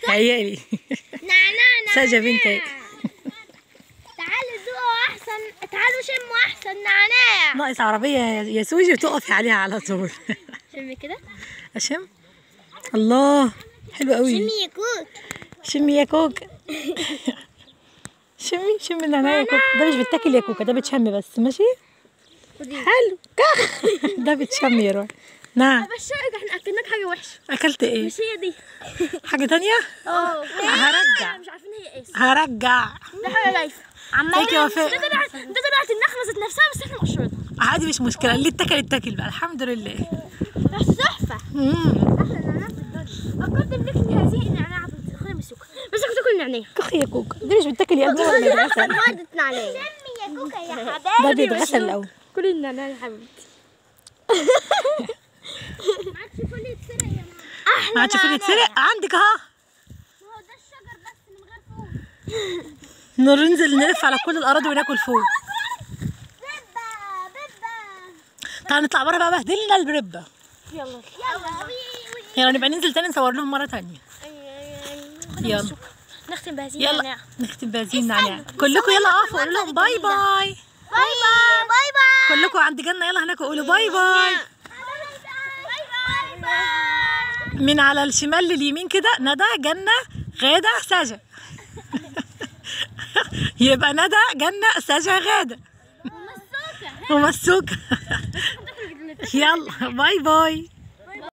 عيالي نعناع ساجة بنتي. تعالوا ذوقوا احسن، تعالوا شموا احسن نعناع. ناقص عربية يا سوجي وتقفي عليها على طول. شمي كده. اشم. الله حلو قوي. شمي يا كوك. شمي يا كوكا. شمي النعناع يا كوكا. ده مش بتاكل يا كوكا، ده بتشم بس. ماشي حلو. كخ. ده بتشم يا روحي. نعم. ابشرك احنا اكلناك حاجه وحشه. اكلت ايه؟ مش هي دي. حاجة تانية؟ هرجع. مش عارفين هي ايه. هرجع. ده حاجه لايفه. ازيك يا وفاء؟ ده طلعت النخله ذات نفسها بس احنا مقشرينها. عادي مش مشكلة، اللي اتاكل بقى الحمد لله. بس تحفه. احلى نعناع في الدنيا. اقدم لك هذه النعناع خليها بالسكر، بس كنت اكل نعناع. كخ يا كوكا، دي مش بتاكل يا ابني ولا بيتغسل؟ مادة نعناع. شمي يا كوكا يا حبايبي. ده بيتغسل الاول. كل النعناع يا حبيبتي. ما عادش فول يتسرق يا ماما. ما عادش فول يتسرق عندك اهو. هو ده الشجر بس من غير فول. ننزل نلف على كل الاراضي وناكل فول. تعالى نطلع بره بقى، بهدلنا البربه. يلا يلا نبقى ننزل تاني نصور لهم مره تانيه. يلا نختم بهذه يلا النعناع. نختم بهذه النعناع. كلكم يلا اقفوا قولوا لهم باي باي. باي باي باي باي. كلكم عند جنة يلا هناك قولوا باي باي. من على الشمال لليمين كده ندى، جنة، غادة، ساجة. يبقى ندى، جنة، ساجة، غادة ومسوكة. يلا باي باي.